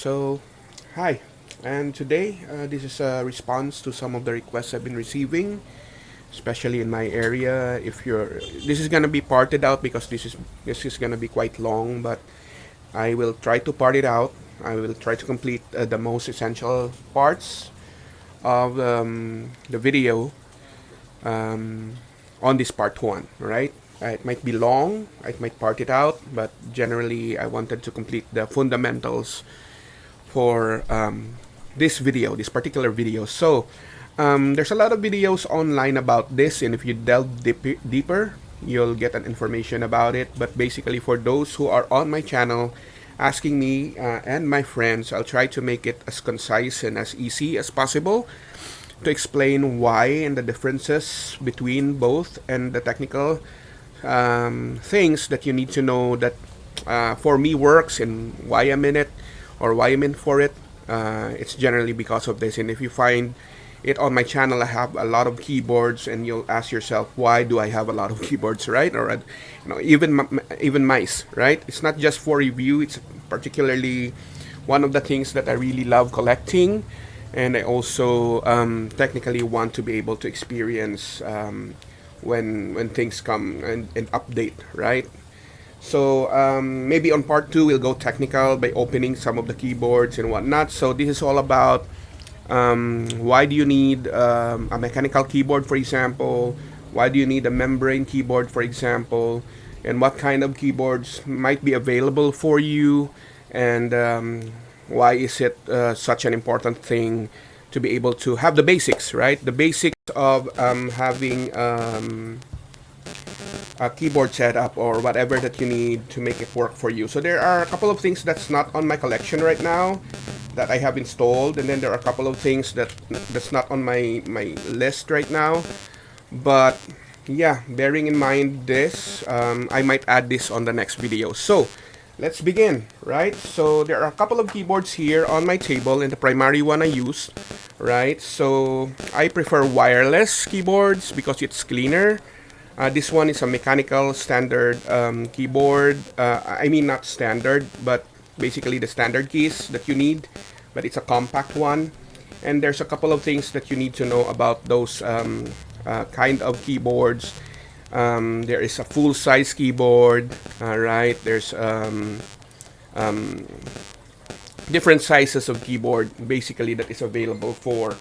So, hi, and today this is a response to some of the requests I've been receiving, especially in my area. If you're, this is gonna be parted out because this is gonna be quite long, but I will try to part it out. I will try to complete the most essential parts of the video um, on this part one. Right? It might be long. I might part it out, but generally I wanted to complete the fundamentals for this video, this particular video. So there's a lot of videos online about this, and if you delve deeper, you'll get an information about it. But basically, for those who are on my channel asking me and my friends, I'll try to make it as concise and as easy as possible to explain why and the differences between both and the technical things that you need to know that for me works and why I'm in it or why I'm in for it. It's generally because of this. And if you find it on my channel, I have a lot of keyboards, and you'll ask yourself, why do I have a lot of keyboards, right? Or even mice, right? It's not just for review. It's particularly one of the things that I really love collecting, and I also technically want to be able to experience when things come and update, right? So maybe on part two we'll go technical by opening some of the keyboards and whatnot. So this is all about why do you need a mechanical keyboard, for example? Why do you need a membrane keyboard, for example? And what kind of keyboards might be available for you? And why is it such an important thing to be able to have the basics, right? The basics of having a keyboard setup or whatever that you need to make it work for you. So there are a couple of things that's not on my collection right now that I have installed, and then there are a couple of things that's not on my list right now. But yeah, bearing in mind this, I might add this on the next video. So let's begin, right? So there are a couple of keyboards here on my table, and the primary one I use, right? So I prefer wireless keyboards because it's cleaner. This one is a mechanical standard keyboard. I mean, not standard, but basically the standard keys that you need, but it's a compact one. And there's a couple of things that you need to know about those kind of keyboards. There is a full-size keyboard, right? There's different sizes of keyboard, basically, that is available for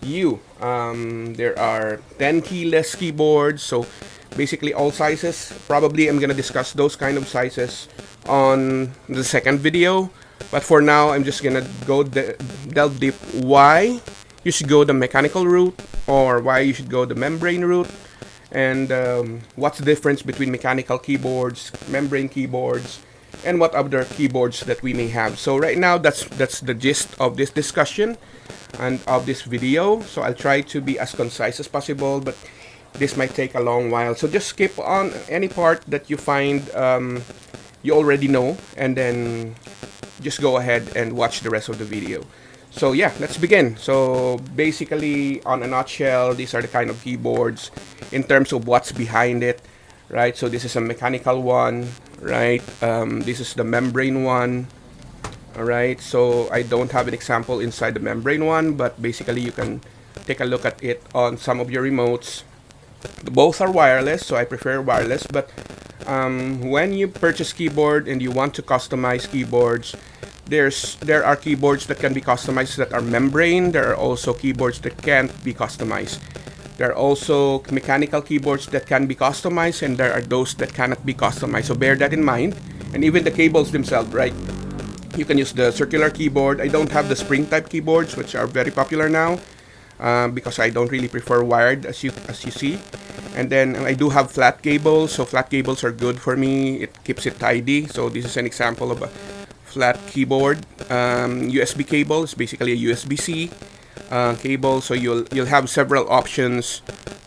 you. There are 10 keyless keyboards, so basically all sizes. Probably I'm gonna discuss those kind of sizes on the second video, but for now I'm just gonna go delve deep why you should go the mechanical route or why you should go the membrane route, and what's the difference between mechanical keyboards, membrane keyboards, and what other keyboards that we may have. So right now that's the gist of this discussion and of this video. So I'll try to be as concise as possible, but this might take a long while. So just skip on any part that you find you already know, and then just go ahead and watch the rest of the video. So yeah, let's begin. So basically, on a nutshell, these are the kind of keyboards in terms of what's behind it, right? So this is a mechanical one, right? This is the membrane one. All right, so I don't have an example inside the membrane one, but basically you can take a look at it on some of your remotes. Both are wireless, so I prefer wireless, but when you purchase keyboard and you want to customize keyboards, there are keyboards that can be customized that are membrane. There are also keyboards that can't be customized. There are also mechanical keyboards that can be customized, and there are those that cannot be customized. So bear that in mind. And even the cables themselves, right? You can use the circular keyboard. I don't have the spring type keyboards, which are very popular now, because I don't really prefer wired, as you see. And then I do have flat cables, so flat cables are good for me. It keeps it tidy. So this is an example of a flat keyboard. USB cable is basically a USB-C cable, so you'll have several options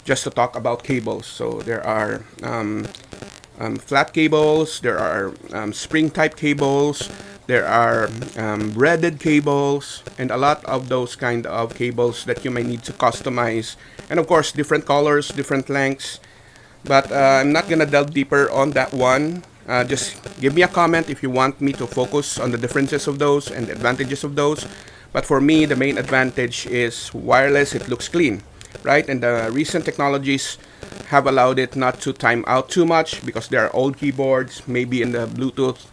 just to talk about cables. So there are flat cables, there are spring type cables, there are braided cables, and a lot of those kind of cables that you may need to customize. And of course, different colors, different lengths. But I'm not gonna delve deeper on that one. Just give me a comment if you want me to focus on the differences of those and the advantages of those. But for me, the main advantage is wireless. It looks clean, right? And the recent technologies have allowed it not to time out too much because there are old keyboards, maybe in the Bluetooth,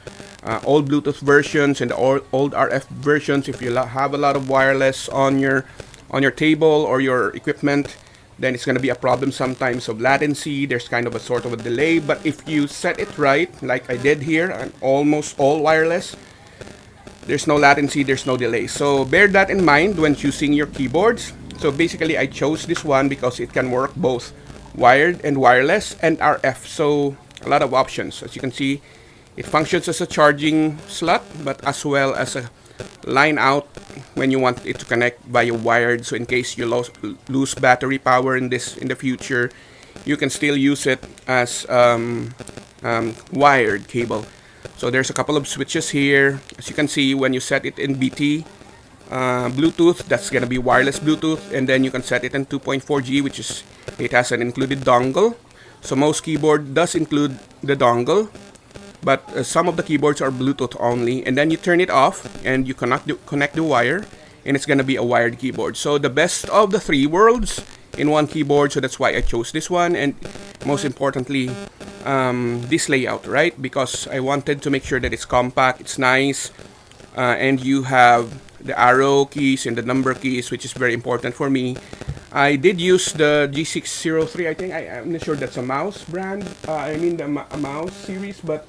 old Bluetooth versions and the old RF versions. If you have a lot of wireless on your table or your equipment, then it's going to be a problem sometimes of latency. There's kind of a sort of a delay. But if you set it right, like I did here, and almost all wireless, there's no latency, there's no delay. So bear that in mind when choosing your keyboards. So basically, I chose this one because it can work both wired and wireless and RF. So a lot of options. As you can see, it functions as a charging slot, but as well as a line out when you want it to connect via wired. So in case you lose battery power in the future, you can still use it as wired cable. So there's a couple of switches here. As you can see, when you set it in BT Bluetooth, that's gonna be wireless Bluetooth, and then you can set it in 2.4G, which is, it has an included dongle. So most keyboard does include the dongle, but some of the keyboards are Bluetooth only. And then you turn it off and you connect the wire, and it's gonna be a wired keyboard. So the best of the three worlds in one keyboard. So that's why I chose this one, and most importantly, this layout, right? Because I wanted to make sure that it's compact, it's nice, and you have the arrow keys and the number keys, which is very important for me. I did use the G603. I think I'm not sure that's a mouse brand. I mean the mouse series, but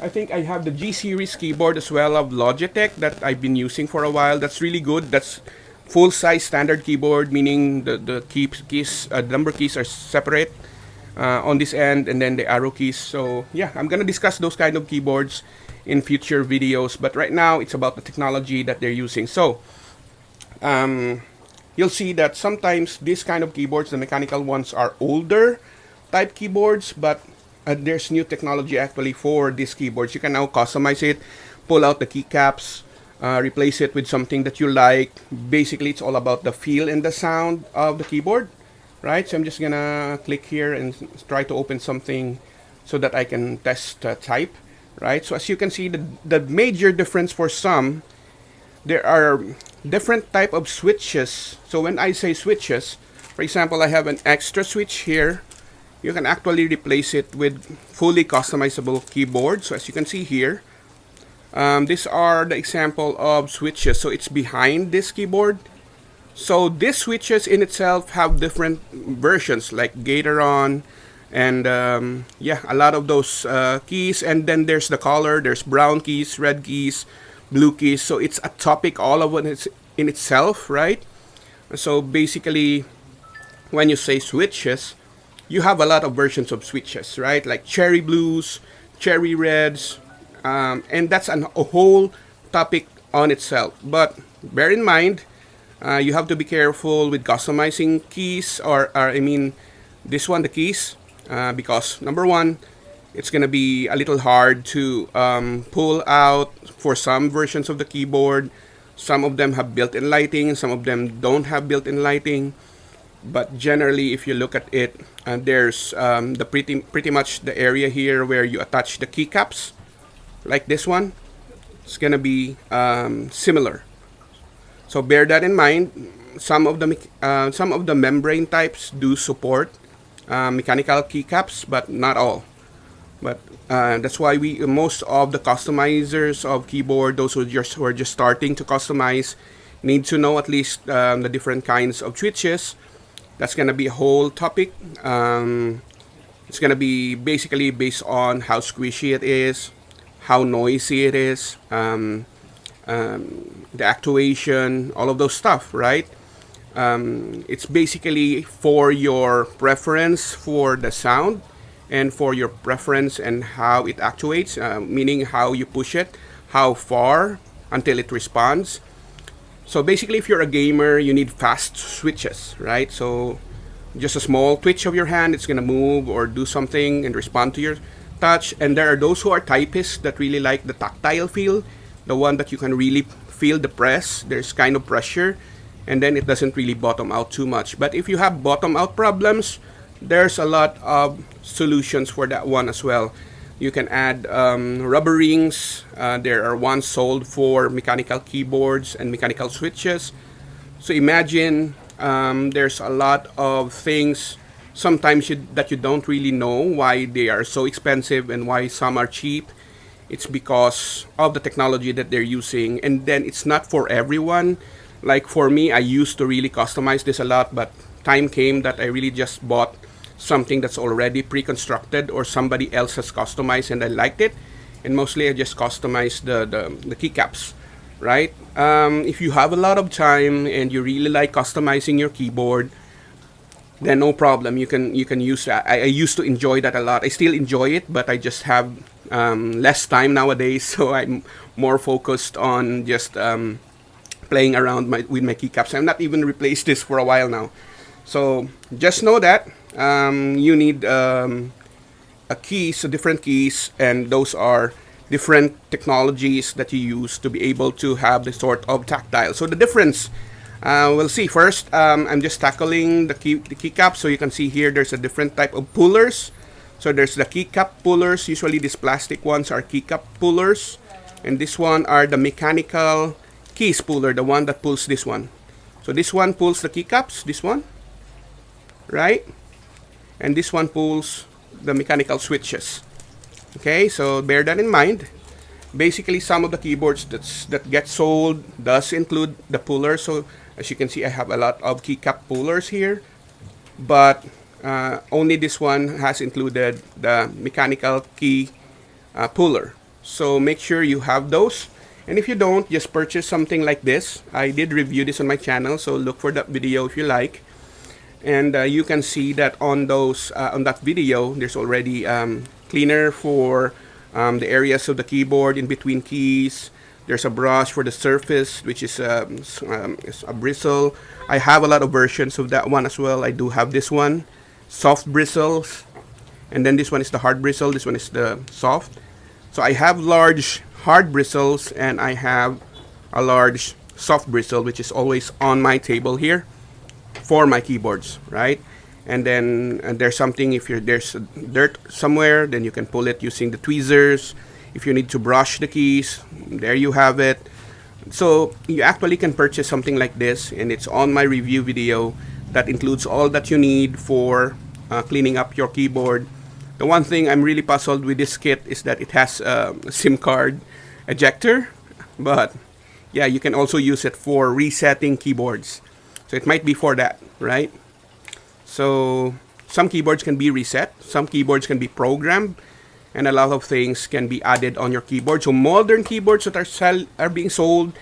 I think I have the G series keyboard as well of Logitech that I've been using for a while. That's really good. That's full size standard keyboard, meaning the keys, number keys are separate on this end, and then the arrow keys. So yeah, I'm gonna discuss those kind of keyboards in future videos, but right now it's about the technology that they're using. So you'll see that sometimes these kind of keyboards, the mechanical ones, are older type keyboards, but there's new technology actually for these keyboards. You can now customize it, pull out the keycaps, replace it with something that you like. Basically, it's all about the feel and the sound of the keyboard, right? So I'm just gonna click here and try to open something so that I can test type, right? So as you can see, the major difference for some, there are different type of switches. So when I say switches, for example, I have an extra switch here. You can actually replace it with fully customizable keyboard. So as you can see here, these are the example of switches. So it's behind this keyboard. So these switches in itself have different versions like Gateron and yeah, a lot of those keys. And then there's the color, there's brown keys, red keys, blue keys. So it's a topic all of it in itself, right? So basically, when you say switches, you have a lot of versions of switches, right? Like cherry blues, cherry reds, and that's a whole topic on itself. But bear in mind, you have to be careful with customizing keys, or I mean, this one, the keys, because number one, it's gonna be a little hard to pull out for some versions of the keyboard. Some of them have built-in lighting, some of them don't have built-in lighting. But generally, if you look at it, there's the pretty much the area here where you attach the keycaps, like this one. It's gonna be similar. So bear that in mind. Some of the membrane types do support mechanical keycaps, but not all. But that's why most of the customizers of keyboard, those who are just starting to customize, need to know at least the different kinds of switches. That's gonna be a whole topic. It's gonna be basically based on how squishy it is, how noisy it is, the actuation, all of those stuff, right? It's basically for your preference for the sound and for your preference and how it actuates, meaning how you push it, how far until it responds. So basically, if you're a gamer, you need fast switches, right? So just a small twitch of your hand, it's gonna move or do something and respond to your touch. And there are those who are typists that really like the tactile feel, the one that you can really feel the press. There's kind of pressure, and then it doesn't really bottom out too much. But if you have bottom out problems, there's a lot of solutions for that one as well. You can add rubber rings. There are ones sold for mechanical keyboards and mechanical switches. So imagine there's a lot of things sometimes that you don't really know why they are so expensive and why some are cheap. It's because of the technology that they're using, and then it's not for everyone. Like for me, I used to really customize this a lot, but time came that I really just bought something that's already pre-constructed or somebody else has customized and I liked it, and mostly I just customized the keycaps, right? If you have a lot of time and you really like customizing your keyboard, then no problem. You can use that. I used to enjoy that a lot. I still enjoy it, but I just have less time nowadays, so I'm more focused on just playing around with my keycaps. I'm not even replaced this for a while now. So just know that you need keys, so different keys, and those are different technologies that you use to be able to have the sort of tactile. So the difference, we'll see. First, I'm just tackling the keycap. So you can see here there's a different type of pullers. So there's the keycap pullers. Usually these plastic ones are keycap pullers. And this one are the mechanical keys puller, the one that pulls this one. So this one pulls the keycaps, this one, right? And this one pulls the mechanical switches. Okay, so bear that in mind. Basically, some of the keyboards that get sold does include the puller. So as you can see, I have a lot of keycap pullers here, but only this one has included the mechanical key puller. So make sure you have those. And if you don't, just purchase something like this. I did review this on my channel, so look for that video if you like. And you can see that on those on that video, there's already cleaner for the areas of the keyboard in between keys. There's a brush for the surface, which is a bristle. I have a lot of versions of that one as well. I do have this one, soft bristles, and then this one is the hard bristle. This one is the soft. So I have large hard bristles, and I have a large soft bristle, which is always on my table here for my keyboards, right? And then there's something, if there's dirt somewhere, then you can pull it using the tweezers. If you need to brush the keys, there you have it. So you actually can purchase something like this, and it's on my review video that includes all that you need for cleaning up your keyboard. The one thing I'm really puzzled with this kit is that it has a SIM card ejector, but yeah, you can also use it for resetting keyboards. So it might be for that, right? So some keyboards can be reset, some keyboards can be programmed, and a lot of things can be added on your keyboard. So modern keyboards that are being sold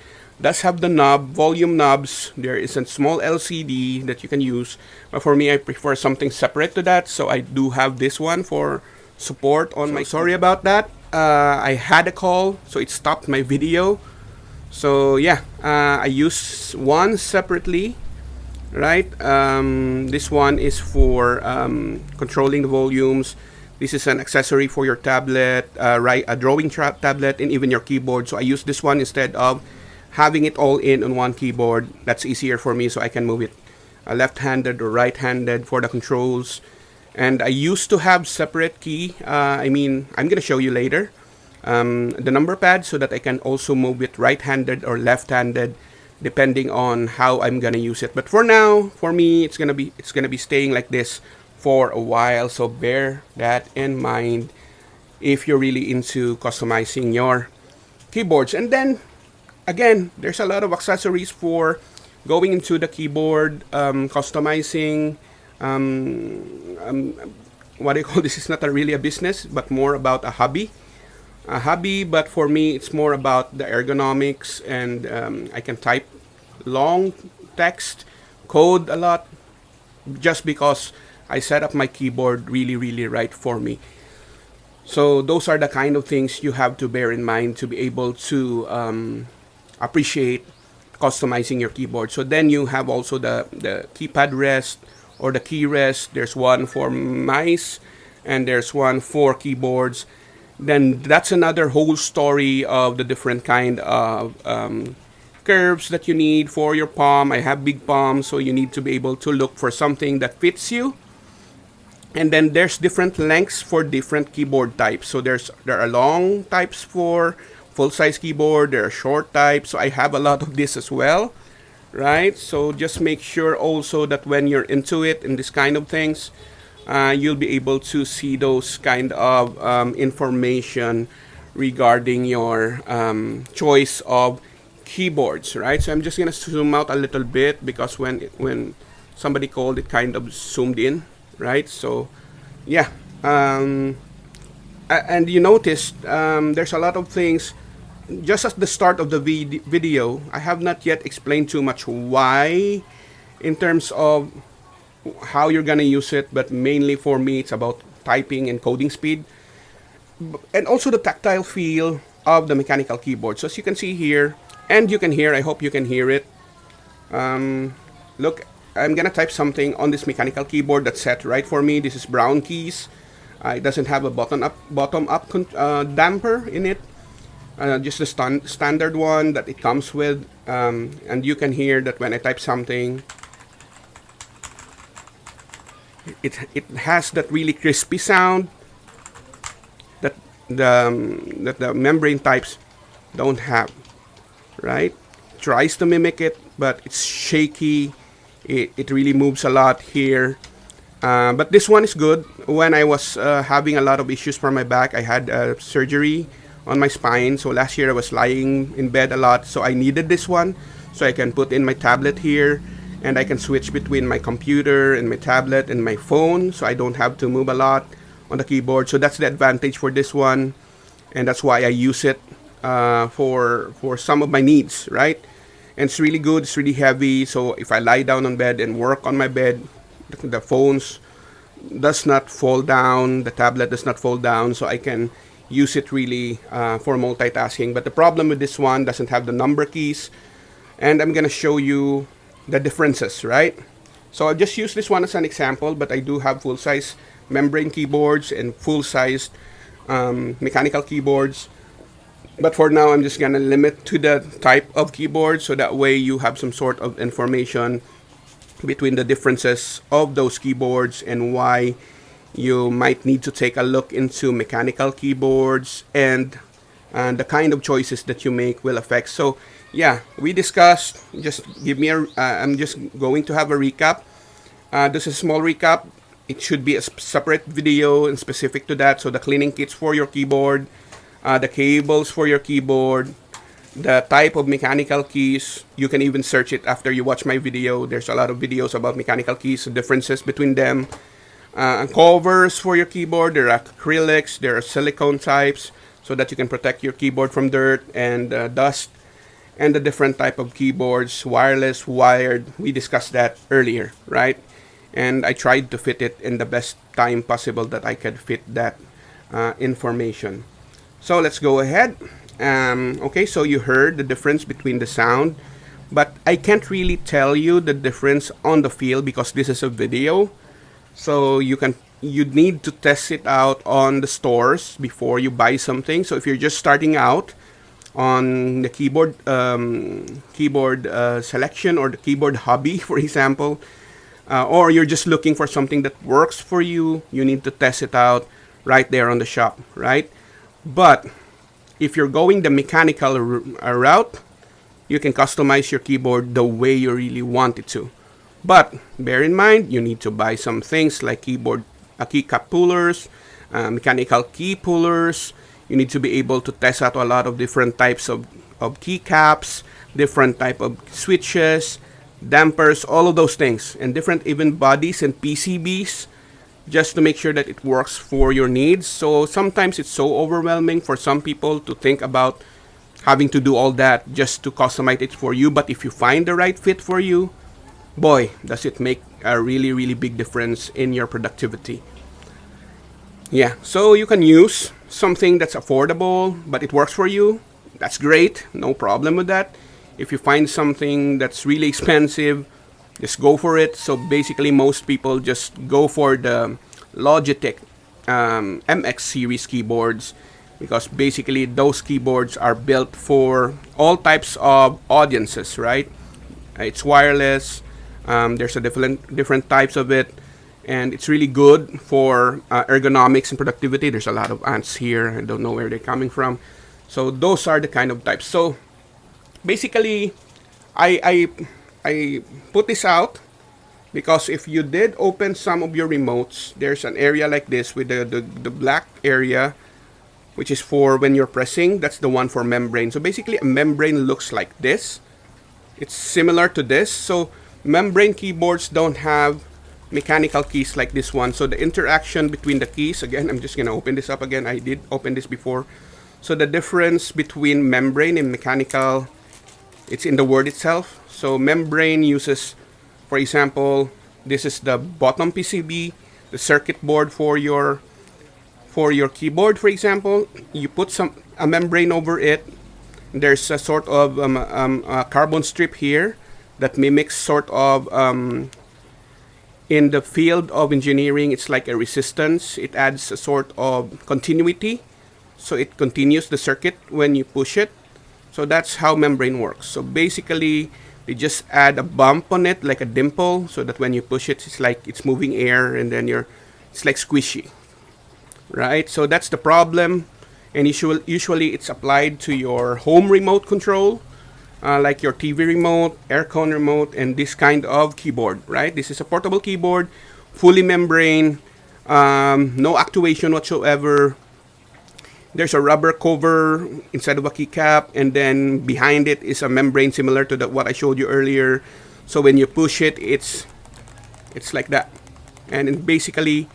does have the knob, volume knobs. There is a small LCD that you can use, but for me, I prefer something separate to that. So I do have this one for support on my. Sorry about that. I had a call, so it stopped my video. So yeah, I use one separately, right? This one is for controlling the volumes. This is an accessory for your tablet, right? A drawing tablet, and even your keyboard. So I use this one instead of having it all in on one keyboard. That's easier for me, so I can move it left-handed or right-handed for the controls. And I used to have separate key. I'm gonna show you later the number pad, so that I can also move it right-handed or left-handed, depending on how I'm gonna use it. But for now, for me, it's gonna be staying like this for a while. So bear that in mind if you're really into customizing your keyboards. And then again, there's a lot of accessories for going into the keyboard, customizing. What do you call this? Is not really a business, but more about a hobby. But for me, it's more about the ergonomics, and I can type long text, code a lot, just because I set up my keyboard really, really right for me. So those are the kind of things you have to bear in mind to be able to appreciate customizing your keyboard. So then you have also the keypad rest or the key rest. There's one for mice and there's one for keyboards. Then that's another whole story of the different kind of curves that you need for your palm. I have big palms, so you need to be able to look for something that fits you. And then there's different lengths for different keyboard types. So there are long types for full-size keyboard, there are short types. So I have a lot of this as well, right? So just make sure also that when you're into it in this kind of things, you'll be able to see those kind of information regarding your choice of keyboards, right? So I'm just gonna zoom out a little bit because when somebody called, it kind of zoomed in, right? So yeah, and you noticed there's a lot of things. Just at the start of the video, I have not yet explained too much why in terms of how you're gonna use it, but mainly for me it's about typing and coding speed, and also the tactile feel of the mechanical keyboard. So as you can see here, and you can hear, I hope you can hear it. Look, I'm gonna type something on this mechanical keyboard that's set right for me. This is Brown Keys. It doesn't have a bottom up damper in it. Just the standard one that it comes with, and you can hear that when I type something, it has that really crispy sound that the membrane types don't have, right? Tries to mimic it, but it's shaky. It really moves a lot here. But this one is good. When I was having a lot of issues for my back, I had surgery on my spine. So last year I was lying in bed a lot. So I needed this one so I can put in my tablet here, and I can switch between my computer and my tablet and my phone. So I don't have to move a lot on the keyboard. So that's the advantage for this one. And that's why I use it for some of my needs, right? And it's really good. It's really heavy. So if I lie down on bed and work on my bed, the phones does not fall down, the tablet does not fall down, so I can use it really for multitasking. But the problem with this one doesn't have the number keys, and I'm gonna show you the differences, right? So I'll just use this one as an example, but I do have full-size membrane keyboards and full-size mechanical keyboards. But for now, I'm just gonna limit to the type of keyboard, so that way you have some sort of information between the differences of those keyboards and why you might need to take a look into mechanical keyboards, and the kind of choices that you make will affect. So yeah, we discussed, just give me I'm just going to have a recap. This is a small recap. It should be a separate video and specific to that. So the cleaning kits for your keyboard, the cables for your keyboard, the type of mechanical keys. You can even search it after you watch my video. There's a lot of videos about mechanical keys, the differences between them. Covers for your keyboard. There are acrylics, there are silicone types, so that you can protect your keyboard from dirt and dust. And the different type of keyboards, wireless, wired. We discussed that earlier, right? And I tried to fit it in the best time possible that I could fit that information. So let's go ahead. Okay, so you heard the difference between the sound, but I can't really tell you the difference on the feel because this is a video. So you need to test it out on the stores before you buy something. So if you're just starting out on the keyboard selection or the keyboard hobby, for example, or you're just looking for something that works for you, you need to test it out right there on the shop, right? But if you're going the mechanical route, you can customize your keyboard the way you really want it to. But bear in mind, you need to buy some things like keycap pullers, mechanical key pullers. You need to be able to test out a lot of different types of keycaps, different type of switches, dampers, all of those things, and different even bodies and PCBs, just to make sure that it works for your needs. So sometimes it's so overwhelming for some people to think about having to do all that just to customize it for you. But if you find the right fit for you, boy, does it make a really, really big difference in your productivity. Yeah, so you can use something that's affordable, but it works for you. That's great, no problem with that. If you find something that's really expensive, just go for it. So basically, most people just go for the Logitech MX series keyboards, because basically those keyboards are built for all types of audiences, right? It's wireless. There's a different types of it, and it's really good for ergonomics and productivity. There's a lot of ants here. I don't know where they're coming from. So those are the kind of types. So basically, I put this out because if you did open some of your remotes, there's an area like this with the black area, which is for when you're pressing. That's the one for membrane. So basically, a membrane looks like this. It's similar to this. So membrane keyboards don't have mechanical keys like this one. So the interaction between the keys, again, I'm just gonna open this up again. I did open this before. So the difference between membrane and mechanical, it's in the word itself. So membrane uses, for example, this is the bottom PCB, the circuit board for your keyboard, for example. You put a membrane over it. There's a sort of a carbon strip here that mimics sort of in the field of engineering, it's like a resistance. It adds a sort of continuity, so it continues the circuit when you push it. So that's how membrane works. So basically, they just add a bump on it, like a dimple, so that when you push it, it's like it's moving air, and then it's like squishy, right? So that's the problem, and usually it's applied to your home remote control, like your TV remote, aircon remote, and this kind of keyboard, right? This is a portable keyboard, fully membrane, no actuation whatsoever. There's a rubber cover inside of a keycap, and then behind it is a membrane similar to what I showed you earlier. So when you push it, it's like that. And it basically,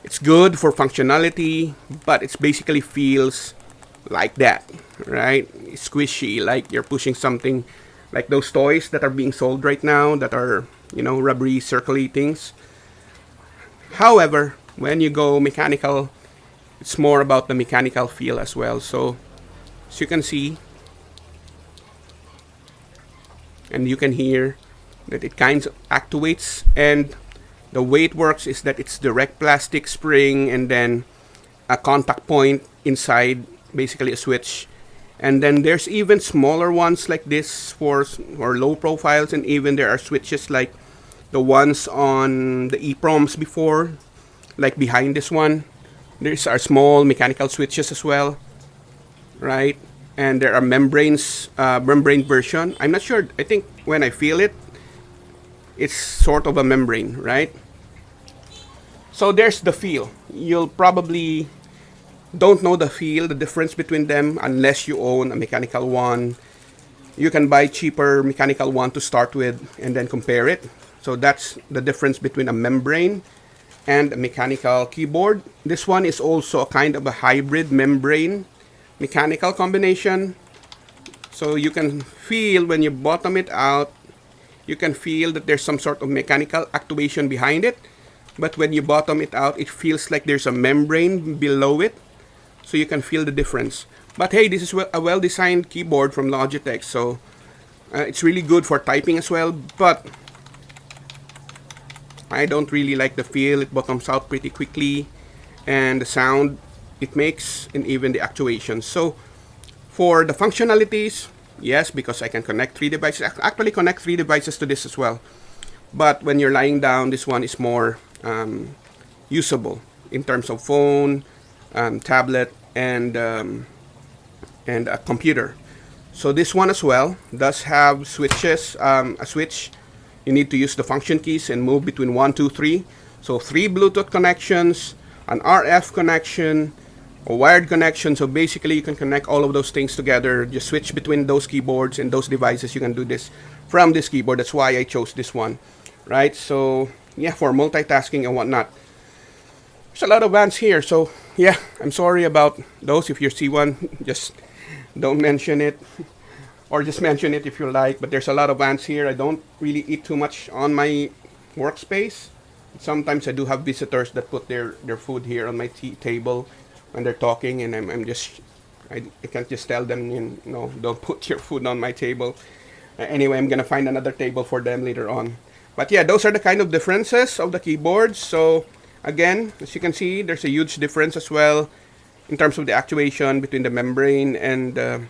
it's good for functionality, but it basically feels like that, right? It's squishy, like you're pushing something, like those toys that are being sold right now that are, rubbery, circly things. However, when you go mechanical, it's more about the mechanical feel as well. So as you can see, and you can hear that it kind of actuates, and the way it works is that it's direct plastic spring and then a contact point inside, basically a switch. And then there's even smaller ones like this for low profiles, and even there are switches like the ones on the EPROMs before, like behind this one. There's our small mechanical switches as well, right? And there are membrane version. I'm not sure. I think when I feel it, it's sort of a membrane, right? So there's the feel. You'll probably don't know the difference between them unless you own a mechanical one. You can buy cheaper mechanical one to start with and then compare it. So that's the difference between a membrane and a mechanical keyboard. This one is also a kind of a hybrid membrane mechanical combination. So you can feel when you bottom it out, you can feel that there's some sort of mechanical actuation behind it. But when you bottom it out, it feels like there's a membrane below it. So you can feel the difference. But hey, this is a well-designed keyboard from Logitech. So it's really good for typing as well. But I don't really like the feel. It bottoms out pretty quickly, and the sound it makes, and even the actuation. So for the functionalities, yes, because I can connect 3 devices. I actually connect 3 devices to this as well. But when you're lying down, this one is more usable in terms of phone, tablet, and a computer. So this one as well does have switches, a switch. You need to use the function keys and move between 1, 2, 3. So 3 Bluetooth connections, an RF connection, a wired connection. So basically you can connect all of those things together. Just switch between those keyboards and those devices. You can do this from this keyboard. That's why I chose this one, right? So yeah, for multitasking and whatnot. There's a lot of bands here. So yeah, I'm sorry about those. If you see one, just don't mention it. Or just mention it if you like, but there's a lot of ants here. I don't really eat too much on my workspace. Sometimes I do have visitors that put their food here on my table when they're talking, and I can't just tell them, don't put your food on my table. Anyway, I'm gonna find another table for them later on. But yeah, those are the kind of differences of the keyboards. So again, as you can see, there's a huge difference as well in terms of the actuation between the membrane and the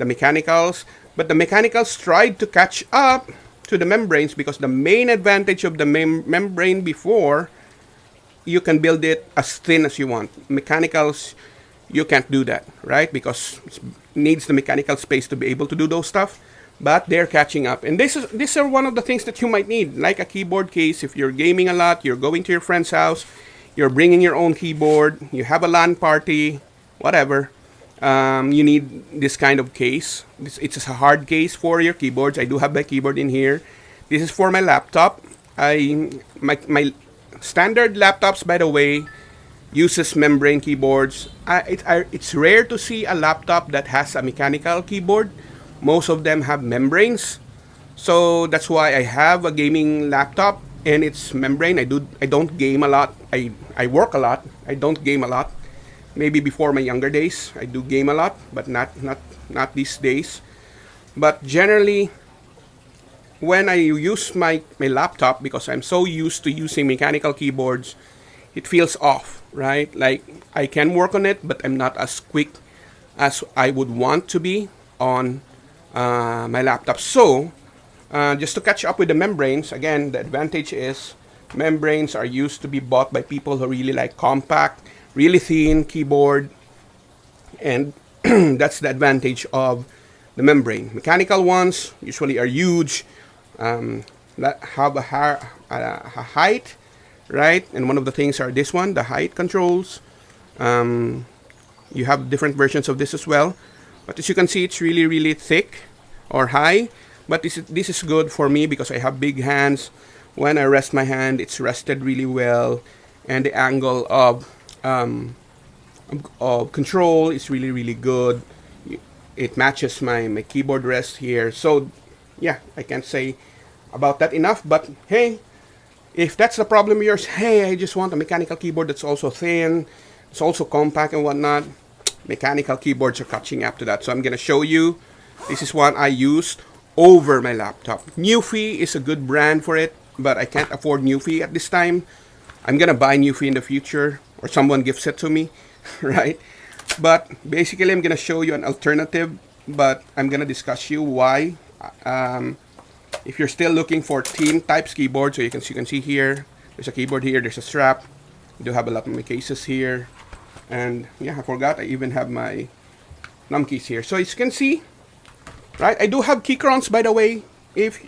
mechanicals. But the mechanicals tried to catch up to the membranes, because the main advantage of the membrane before, you can build it as thin as you want. Mechanicals, you can't do that, right? Because it needs the mechanical space to be able to do those stuff. But they're catching up. And these are one of the things that you might need, like a keyboard case. If you're gaming a lot, you're going to your friend's house, you're bringing your own keyboard, you have a LAN party, whatever, you need this kind of case. It's a hard case for your keyboards. I do have my keyboard in here. This is for my laptop. My standard laptops, by the way, uses membrane keyboards. It's rare to see a laptop that has a mechanical keyboard. Most of them have membranes. So that's why I have a gaming laptop and it's membrane. I don't game a lot. I work a lot. I don't game a lot. Maybe before my younger days, I do game a lot, but not these days. But generally, when I use my laptop, because I'm so used to using mechanical keyboards, it feels off, right? Like I can work on it, but I'm not as quick as I would want to be on my laptop. So, just to catch up with the membranes, again, the advantage is membranes are used to be bought by people who really like compact, really thin keyboard, and that's the advantage of the membrane. Mechanical ones usually are huge, that have a height, right? And one of the things are this one, the height controls. You have different versions of this as well. But as you can see, it's really, really thick or high. But this is good for me because I have big hands. When I rest my hand, it's rested really well. And the angle of control is really, really good. It matches my keyboard rest here. So, yeah, I can't say about that enough. But, hey, if that's the problem of yours, hey, I just want a mechanical keyboard that's also thin, it's also compact and whatnot. Mechanical keyboards are catching up to that. So I'm going to show you. This is one I used over my laptop. Newfie is a good brand for it, but I can't afford Newfie at this time. I'm going to buy Newfie in the future, or someone gifts it to me, right? But basically, I'm going to show you an alternative, but I'm going to discuss you why. If you're still looking for thin types keyboard, so you can see here, there's a keyboard here, there's a strap. I do have a lot of my cases here. And yeah, I forgot I even have my num keys here. So as you can see, right, I do have Keychrons, by the way. If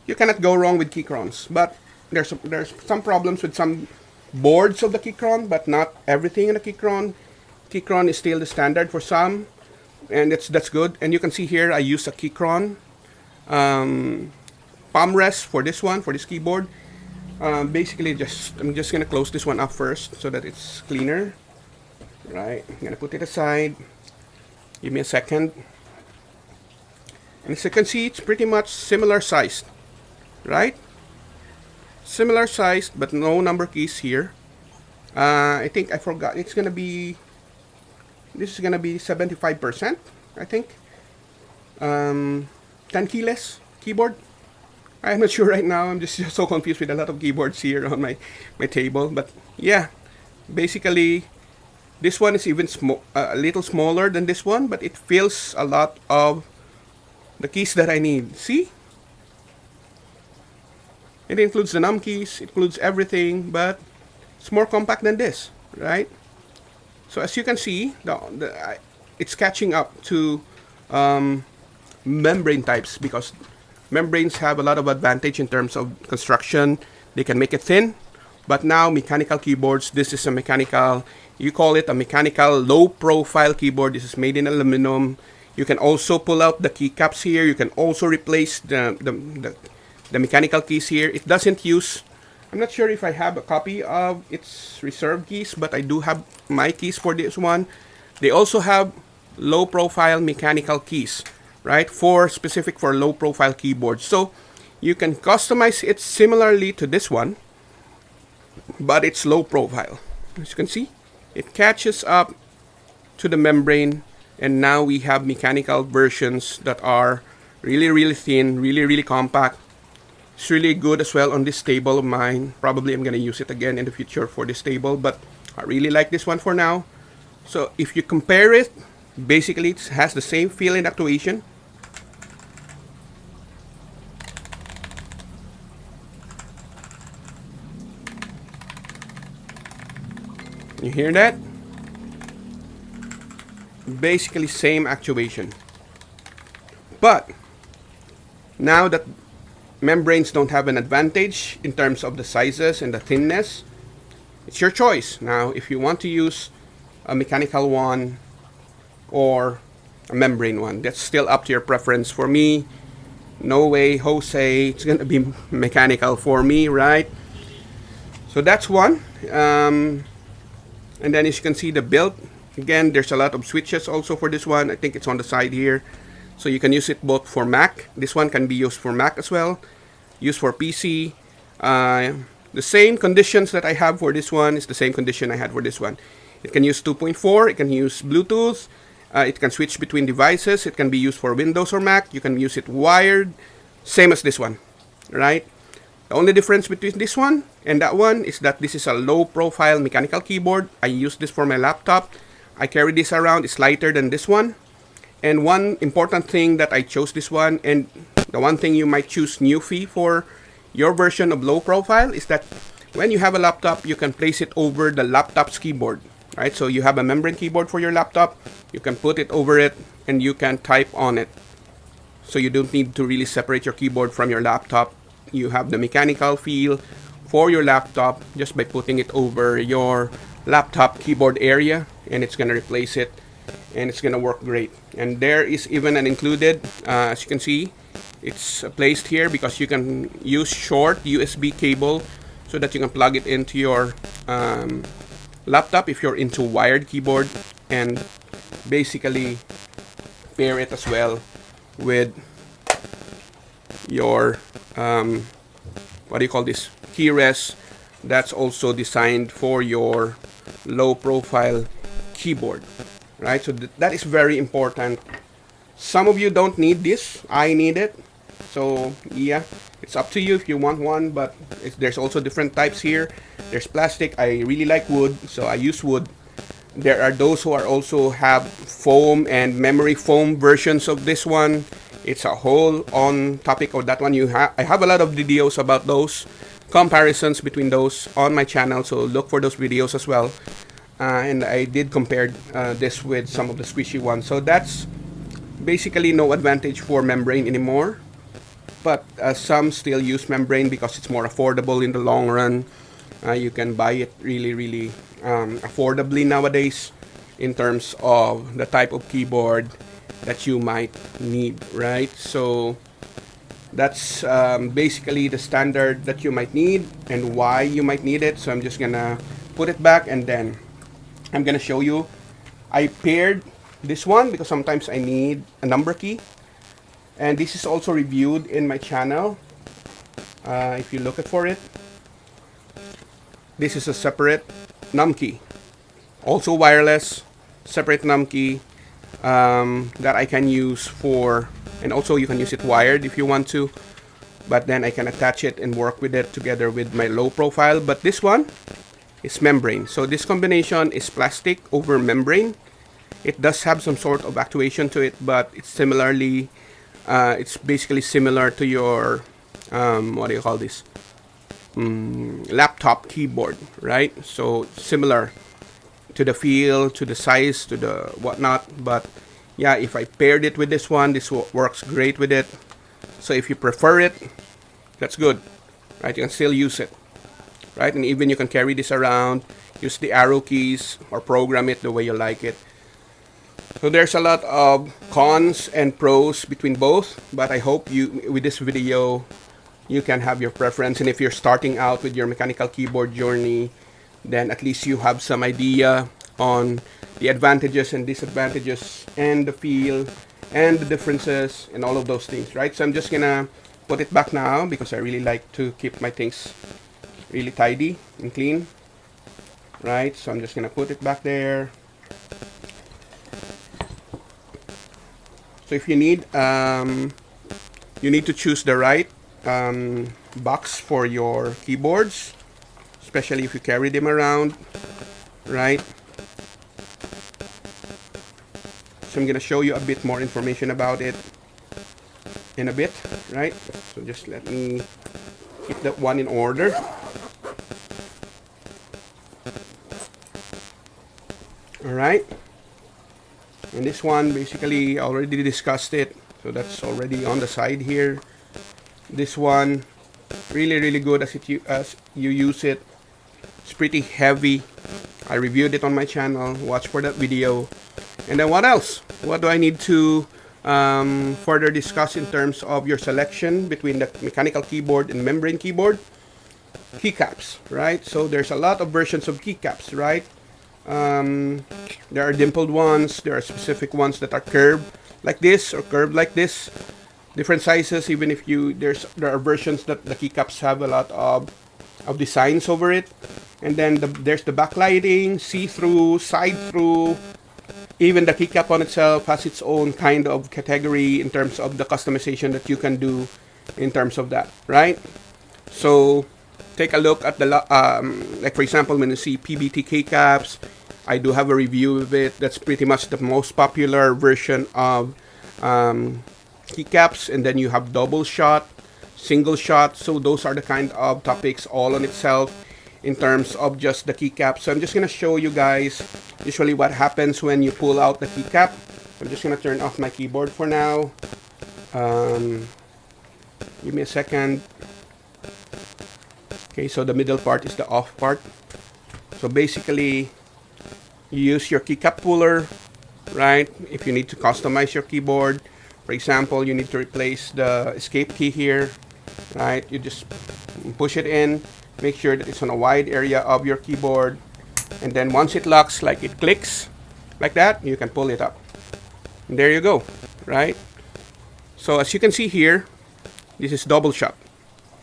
you cannot go wrong with Keychrons, but there's some problems with some boards of the Keychron, but not everything in the Keychron. Keychron is still the standard for some, and that's good. And you can see here I use a Keychron palm rest for this one, for this keyboard. Basically, I'm just gonna close this one up first so that it's cleaner. Right, I'm gonna put it aside. Give me a second. And as you can see, it's pretty much similar sized, right? Similar sized, but no number keys here. I think I forgot. It's gonna be. This is gonna be 75%, I think. 10 keyless keyboard. I'm not sure right now. I'm just so confused with a lot of keyboards here on my table. But yeah, basically. This one is even a little smaller than this one, but it fills a lot of the keys that I need. See? It includes the num keys, it includes everything, but it's more compact than this, right? So as you can see, it's catching up to membrane types because membranes have a lot of advantage in terms of construction. They can make it thin, but now mechanical keyboards, this is a mechanical. You call it a mechanical low-profile keyboard. This is made in aluminum. You can also pull out the keycaps here. You can also replace the mechanical keys here. It doesn't use. I'm not sure if I have a copy of its reserve keys, but I do have my keys for this one. They also have low-profile mechanical keys, right? Specific for low-profile keyboards. So you can customize it similarly to this one, but it's low-profile. As you can see. It catches up to the membrane, and now we have mechanical versions that are really, really thin, really, really compact. It's really good as well on this table of mine. Probably I'm going to use it again in the future for this table, but I really like this one for now. So if you compare it, basically it has the same feel and actuation. You hear that? Basically same actuation. But now that membranes don't have an advantage in terms of the sizes and the thinness, it's your choice. Now, if you want to use a mechanical one or a membrane one, that's still up to your preference. For me, no way, Jose, it's gonna be mechanical for me, right? So that's one. And then as you can see the build, again, there's a lot of switches also for this one. I think it's on the side here. So you can use it both for Mac. This one can be used for Mac as well. Used for PC. The same conditions that I have for this one is the same condition I had for this one. It can use 2.4. It can use Bluetooth. It can switch between devices. It can be used for Windows or Mac. You can use it wired. Same as this one, right? The only difference between this one and that one is that this is a low profile mechanical keyboard. I use this for my laptop. I carry this around. It's lighter than this one. And one important thing that I chose this one, and the one thing you might choose Newfie for your version of low profile, is that when you have a laptop, you can place it over the laptop's keyboard, right? So you have a membrane keyboard for your laptop, you can put it over it, and you can type on it. So you don't need to really separate your keyboard from your laptop. You have the mechanical feel for your laptop just by putting it over your laptop keyboard area, and it's gonna replace it, and it's gonna work great. And there is even an included, as you can see, it's placed here because you can use short USB cable so that you can plug it into your laptop if you're into wired keyboard, and basically pair it as well with your what do you call this, keyrest that's also designed for your low profile keyboard, right? So that is very important. Some of you don't need this. I need it. So yeah, it's up to you if you want one, but there's also different types here. There's plastic. I really like wood, so I use wood. There are those who are also have foam and memory foam versions of this one. It's a whole on topic of that one. I have a lot of videos about those, comparisons between those on my channel, so look for those videos as well. And I did compare this with some of the squishy ones. So that's basically no advantage for membrane anymore. But some still use membrane because it's more affordable in the long run. You can buy it really affordably nowadays in terms of the type of keyboard that you might need, right? So that's basically the standard that you might need and why you might need it. So I'm just gonna put it back, and then I'm gonna show you. I paired this one because sometimes I need a number key, and this is also reviewed in my channel. If you look for it, this is a separate num key, also wireless, separate num key that I can use for, and also you can use it wired if you want to, but then I can attach it and work with it together with my low profile. But this one is membrane, so this combination is plastic over membrane. It does have some sort of actuation to it, but it's similarly it's basically similar to your what do you call this, laptop keyboard, right? So similar to the feel, to the size, to the whatnot. But yeah, if I paired it with this one, this works great with it. So if you prefer it, that's good, right? You can still use it, right? And even you can carry this around, use the arrow keys, or program it the way you like it. So there's a lot of cons and pros between both, but I hope you, with this video, you can have your preference. And if you're starting out with your mechanical keyboard journey, then at least you have some idea on the advantages and disadvantages and the feel and the differences and all of those things, right? So I'm just gonna put it back now because I really like to keep my things really tidy and clean, right? So I'm just gonna put it back there. So if you need to choose the right box for your keyboards, especially if you carry them around, right? So I'm gonna show you a bit more information about it in a bit, right? So just let me keep that one in order. All right. And this one, basically, I already discussed it. So that's already on the side here. This one, really, really good as you use it. It's pretty heavy. I reviewed it on my channel. Watch for that video. And then what else? What do I need to further discuss in terms of your selection between the mechanical keyboard and membrane keyboard? Keycaps, right? So there's a lot of versions of keycaps, right? There are dimpled ones. There are specific ones that are curved like this or curved like this. Different sizes. Even if there are versions that the keycaps have a lot of designs over it. And then there's the backlighting, see-through, side-through. Even the keycap on itself has its own kind of category in terms of the customization that you can do in terms of that, right? So take a look at the like for example, when you see PBT keycaps, I do have a review of it. That's pretty much the most popular version of keycaps. And then you have double shot, single shot. So those are the kind of topics all on itself in terms of just the keycap. So I'm just gonna show you guys usually what happens when you pull out the keycap. I'm just gonna turn off my keyboard for now. Give me a second. Okay, so the middle part is the off part. So basically, you use your keycap puller, right? If you need to customize your keyboard, for example, you need to replace the escape key here, right? You just push it in, make sure that it's on a wide area of your keyboard, and then once it locks, like it clicks, like that, you can pull it up. And there you go, right? So as you can see here, this is double shot,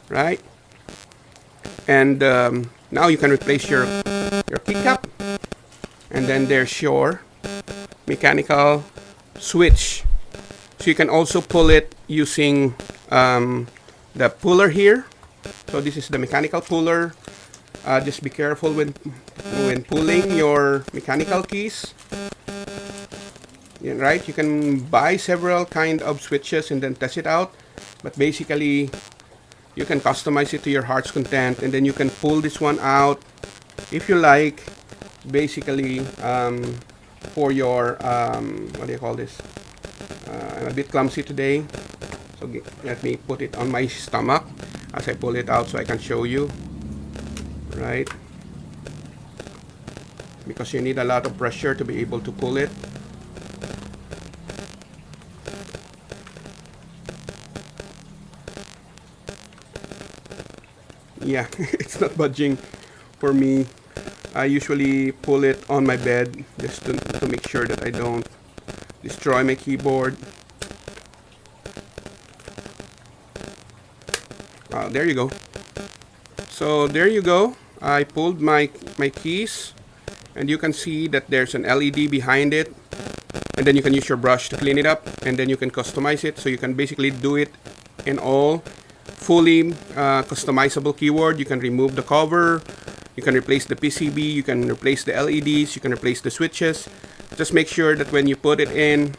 right? And now you can replace your keycap, and then there's your mechanical switch. So you can also pull it using the puller here. So this is the mechanical puller. Just be careful when pulling your mechanical keys. Yeah, right? You can buy several kind of switches and then test it out. But basically, you can customize it to your heart's content, and then you can pull this one out if you like. Basically, for your what do you call this? I'm a bit clumsy today, so let me put it on my stomach as I pull it out so I can show you, right? Because you need a lot of pressure to be able to pull it. Yeah, it's not budging for me. I usually pull it on my bed just to make sure that I don't destroy my keyboard. There you go. So there you go. I pulled my keys, and you can see that there's an LED behind it, and then you can use your brush to clean it up, and then you can customize it. So you can basically do it in all fully customizable keyboard. You can remove the cover, you can replace the PCB, you can replace the LEDs, you can replace the switches. Just make sure that when you put it in,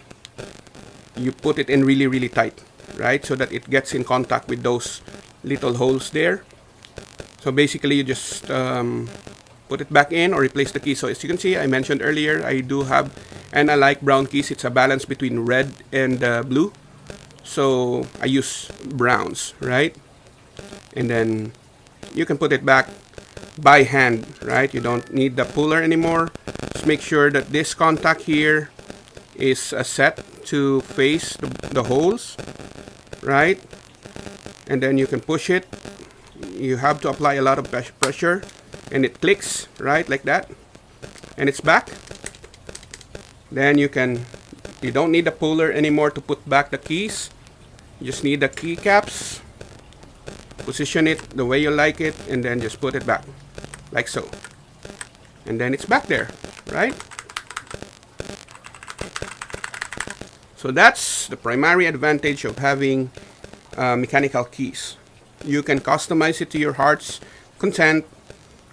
you put it in really, really tight, right? So that it gets in contact with those little holes there. So basically, you just put it back in or replace the key. So as you can see, I mentioned earlier, I do have, and I like brown keys. It's a balance between red and blue. So I use browns, right? And then you can put it back by hand, right? You don't need the puller anymore. Just make sure that this contact here is set to face the holes, right? And then you can push it. You have to apply a lot of pressure, and it clicks, right, like that, and it's back. Then you don't need the puller anymore to put back the keys. You just need the keycaps, position it the way you like it, and then just put it back like so, and then it's back there, right? So that's the primary advantage of having mechanical keys. You can customize it to your heart's content.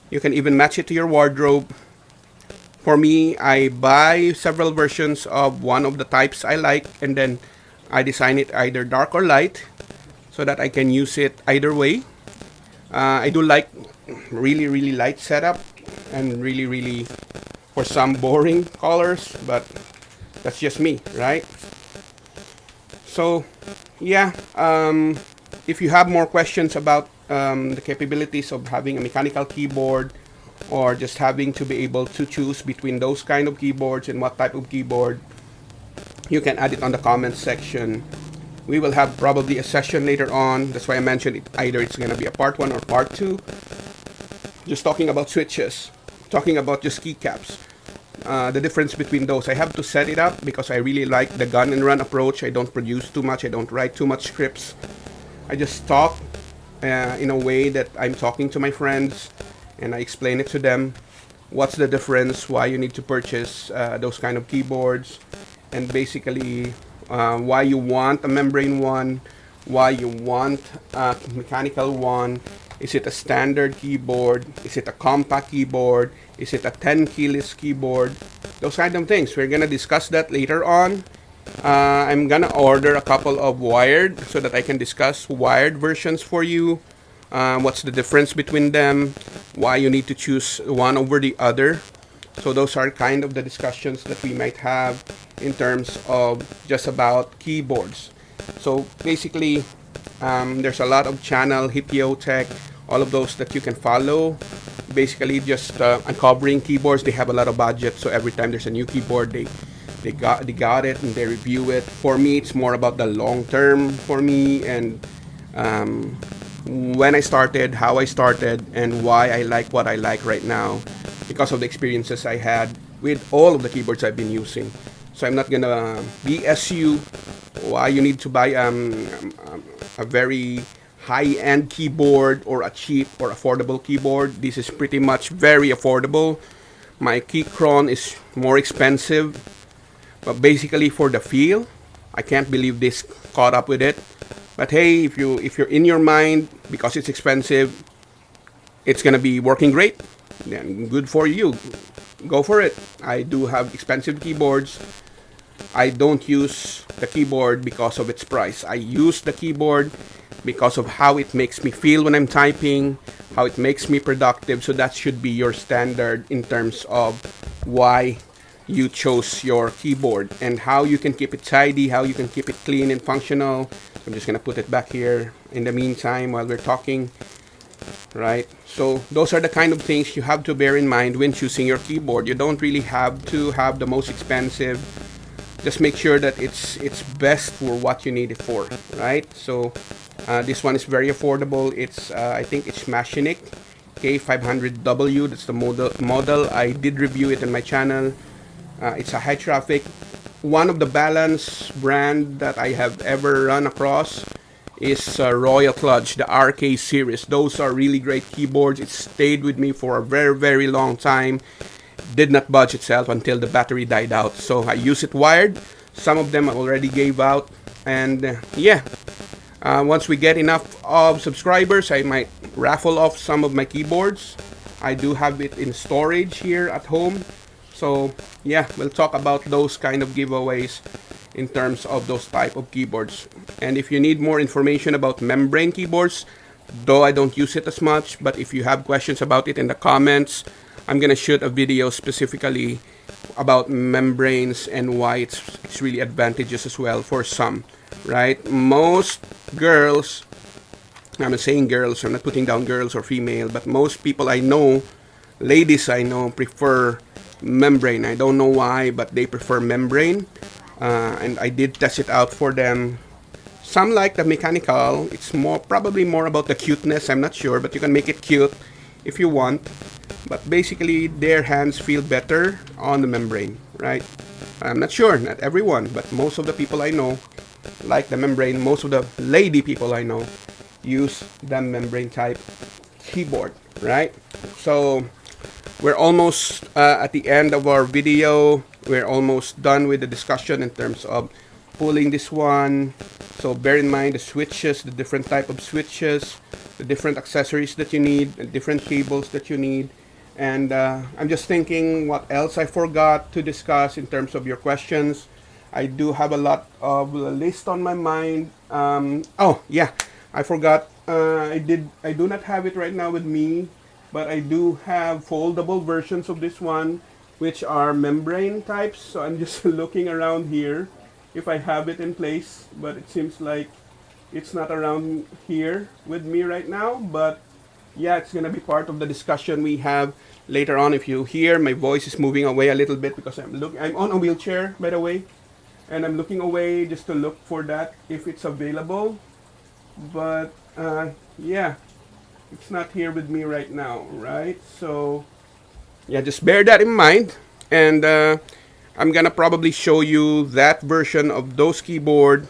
You can even match it to your wardrobe. For me, I buy several versions of one of the types I like, and then I design it either dark or light so that I can use it either way. I do like really, really light setup, and really, really, for some boring colors, but that's just me, right? So yeah, if you have more questions about the capabilities of having a mechanical keyboard, or just having to be able to choose between those kind of keyboards and what type of keyboard, you can add it on the comments section. We will have probably a session later on. That's why I mentioned it. Either it's going to be a part 1 or part 2. Just talking about switches, talking about just keycaps. The difference between those. I have to set it up because I really like the gun and run approach. I don't produce too much. I don't write too much scripts. I just talk in a way that I'm talking to my friends, and I explain it to them. What's the difference? Why you need to purchase those kind of keyboards, and basically why you want a membrane one, why you want a mechanical one. Is it a standard keyboard? Is it a compact keyboard? Is it a 10 keyless keyboard? Those kind of things. We're gonna discuss that later on. I'm gonna order a couple of wired so that I can discuss wired versions for you. What's the difference between them? Why you need to choose one over the other? So those are kind of the discussions that we might have in terms of just about keyboards. So basically, there's a lot of channel, Hitio Tech, all of those that you can follow. Basically, just uncovering keyboards. They have a lot of budget, so every time there's a new keyboard, they got it and they review it. For me, it's more about the long term for me, and when I started, how I started, and why I like what I like right now, because of the experiences I had with all of the keyboards I've been using. So I'm not gonna BS you why you need to buy a very high-end keyboard or a cheap or affordable keyboard. This is pretty much very affordable. My Keychron is more expensive, but basically for the feel, I can't believe this caught up with it. But hey, if you're in your mind, because it's expensive, it's gonna be working great, then good for you. Go for it. I do have expensive keyboards. I don't use the keyboard because of its price. I use the keyboard because of how it makes me feel when I'm typing, how it makes me productive. So that should be your standard in terms of why you chose your keyboard, and how you can keep it tidy, how you can keep it clean and functional. So I'm just gonna put it back here in the meantime while we're talking, right? So those are the kind of things you have to bear in mind when choosing your keyboard. You don't really have to have the most expensive. Just make sure that it's best for what you need it for, right? So this one is very affordable. It's I think it's Machinic K500W. That's the model. I did review it on my channel. It's a high traffic. One of the Balance brand that I have ever run across is Royal Kludge, the RK series. Those are really great keyboards. It stayed with me for a very, very long time. Did not budge itself until the battery died out. So I use it wired. Some of them I already gave out. And yeah, once we get enough of subscribers, I might raffle off some of my keyboards. I do have it in storage here at home. So yeah, we'll talk about those kind of giveaways in terms of those type of keyboards. And if you need more information about membrane keyboards, though I don't use it as much, but if you have questions about it in the comments, I'm gonna shoot a video specifically about membranes and why it's really advantageous as well for some, right? Most girls, I'm not saying girls, I'm not putting down girls or female, but most people I know, ladies I know, prefer membrane. I don't know why, but they prefer membrane. And I did test it out for them. Some like the mechanical. It's probably more about the cuteness. I'm not sure, but you can make it cute if you want. But basically, their hands feel better on the membrane, right? I'm not sure, not everyone, but most of the people I know like the membrane. Most of the lady people I know use the membrane type keyboard, right? So we're almost at the end of our video. We're almost done with the discussion in terms of pulling this one. So bear in mind the switches, the different type of switches, the different accessories that you need, the different cables that you need. And I'm just thinking what else I forgot to discuss in terms of your questions. I do have a lot of a list on my mind. Oh yeah, I forgot. I do not have it right now with me, but I do have foldable versions of this one. which are membrane types. So I'm just looking around here if I have it in place, but it seems like it's not around here with me right now. But yeah, it's gonna be part of the discussion we have later on. If you hear my voice is moving away a little bit because I'm on a wheelchair, by the way, and I'm looking away just to look for that if it's available. But yeah, it's not here with me right now, right? So yeah, just bear that in mind. And I'm gonna probably show you that version of those keyboard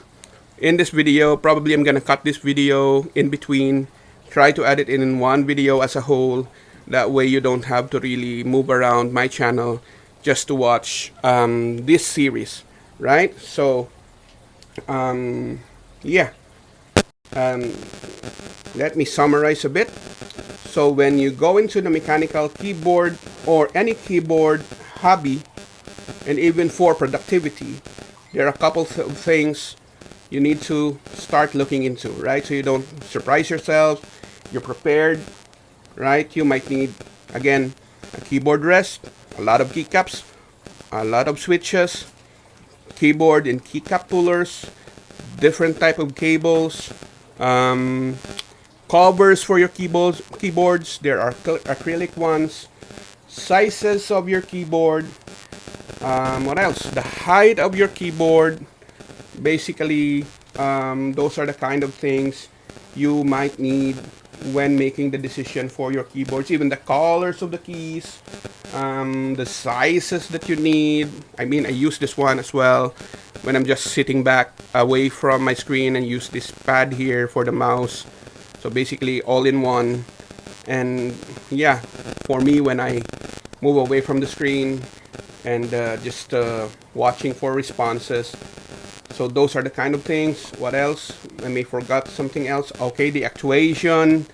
in this video. Probably I'm gonna cut this video in between, try to add it in one video as a whole. That way you don't have to really move around my channel just to watch this series, right? So yeah, let me summarize a bit. So when you go into the mechanical keyboard or any keyboard hobby, and even for productivity, there are a couple of things you need to start looking into, right? So you don't surprise yourself, you're prepared, right? You might need, again, a keyboard rest, a lot of keycaps, a lot of switches, keyboard and keycap pullers, different type of cables, covers for your keyboards. There are acrylic ones, sizes of your keyboard, what else? The height of your keyboard. Basically, those are the kind of things you might need when making the decision for your keyboards. Even the colors of the keys, the sizes that you need. I mean, I use this one as well when I'm just sitting back away from my screen and use this pad here for the mouse. So basically all in one. And yeah, for me, when I move away from the screen and just watching for responses. So those are the kind of things. What else? I may forgot something else. Okay, the actuation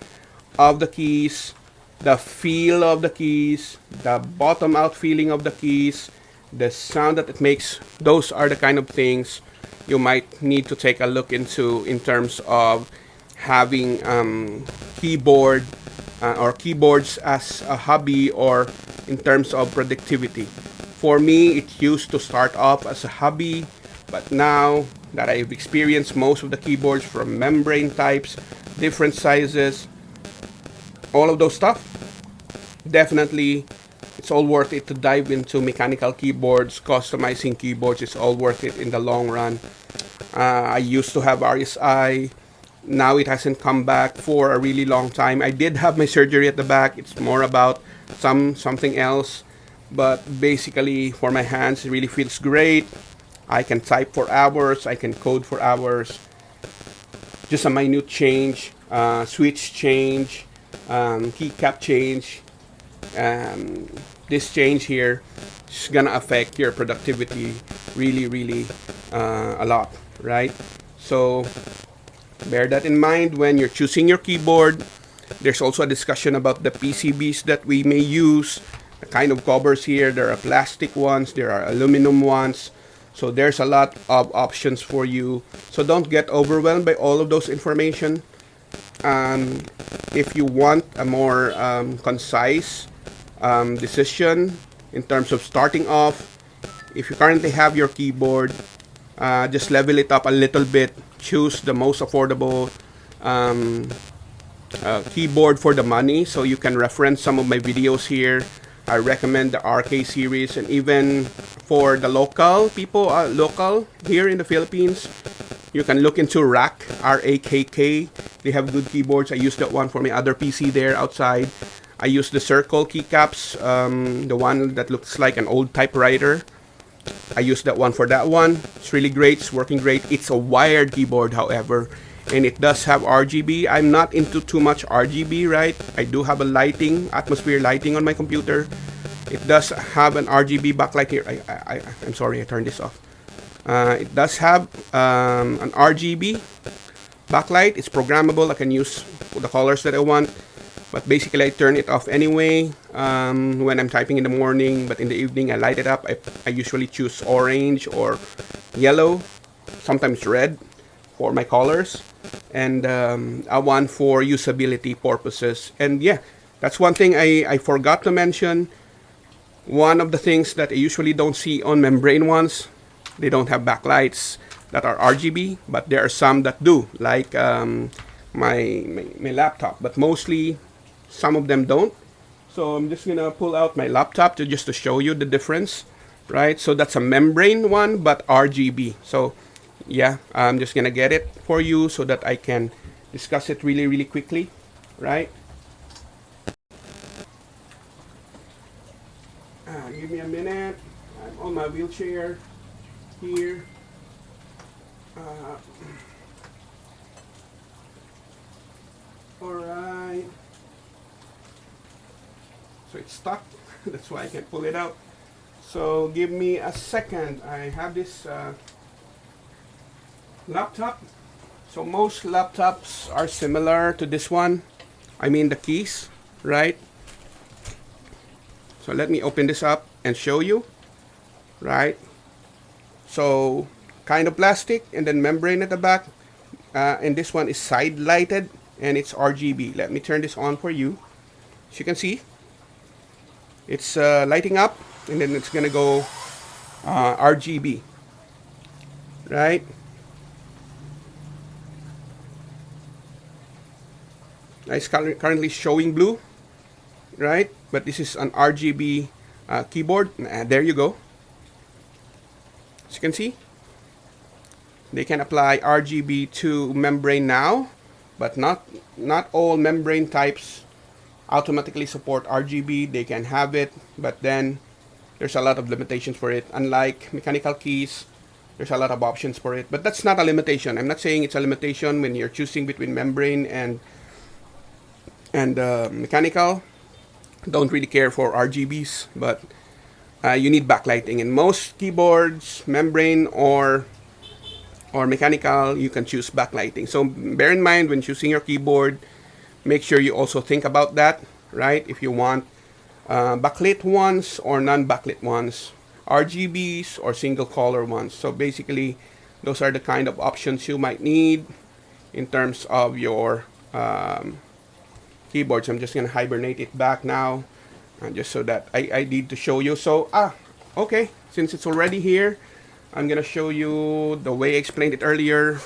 of the keys, the feel of the keys, the bottom out feeling of the keys, the sound that it makes. Those are the kind of things you might need to take a look into in terms of having keyboard or keyboards as a hobby, or in terms of productivity. For me, it used to start off as a hobby, but now that I've experienced most of the keyboards from membrane types, different sizes, all of those stuff, definitely it's all worth it to dive into mechanical keyboards. Customizing keyboards is all worth it in the long run. I used to have RSI. Now it hasn't come back for a really long time. I did have my surgery at the back. It's more about something else. But basically, for my hands, it really feels great. I can type for hours. I can code for hours. Just a minute change, switch change, keycap change. This change here is gonna affect your productivity really a lot, right? So bear that in mind when you're choosing your keyboard. There's also a discussion about the PCBs that we may use, the kind of covers here. There are plastic ones, there are aluminum ones. So there's a lot of options for you. So don't get overwhelmed by all of those information. If you want a more concise decision in terms of starting off, if you currently have your keyboard, just level it up a little bit. Choose the most affordable keyboard for the money. So you can reference some of my videos here. I recommend the RK series, and even for the local people, local here in the Philippines, you can look into RAKK, RAKK. They have good keyboards. I use that one for my other PC there outside. I use the circle keycaps, the one that looks like an old typewriter. I use that one for that one. It's really great. It's working great. It's a wired keyboard, however, and it does have RGB. I'm not into too much RGB, right? I do have a lighting, atmosphere lighting on my computer. It does have an RGB backlight here. I'm sorry, I turned this off. It does have an RGB backlight. It's programmable. I can use the colors that I want. But basically, I turn it off anyway when I'm typing in the morning. But in the evening, I light it up. I usually choose orange or yellow, sometimes red for my colors. And a one for usability purposes. And yeah, that's one thing I forgot to mention. One of the things that I usually don't see on membrane ones, they don't have backlights that are RGB, but there are some that do, like my laptop, but mostly some of them don't. So I'm just gonna pull out my laptop just to show you the difference, right? So that's a membrane one, but RGB. So yeah, I'm just gonna get it for you so that I can discuss it really quickly, right? Give me a minute. I'm on my wheelchair here. All right. So it's stuck. That's why I can't pull it out. So give me a second. I have this laptop. So most laptops are similar to this one. I mean the keys, right? So let me open this up and show you, right? So kind of plastic and then membrane at the back. And this one is side lighted and it's RGB. Let me turn this on for you. As you can see, it's lighting up and then it's gonna go RGB, right? It's currently showing blue, right? But this is an RGB keyboard. There you go. As you can see, they can apply RGB to membrane now, but not all membrane types automatically support RGB. They can have it, but then there's a lot of limitations for it. Unlike mechanical keys, there's a lot of options for it, but that's not a limitation. I'm not saying it's a limitation when you're choosing between membrane and mechanical. Don't really care for RGBs, but you need backlighting. In most keyboards, membrane or mechanical, you can choose backlighting. So bear in mind when choosing your keyboard, make sure you also think about that, right? If you want backlit ones or non-backlit ones, RGBs or single color ones. So basically, those are the kind of options you might need in terms of your keyboards. I'm just gonna hibernate it back now, just so that I need to show you. So okay, since it's already here, I'm gonna show you the way I explained it earlier.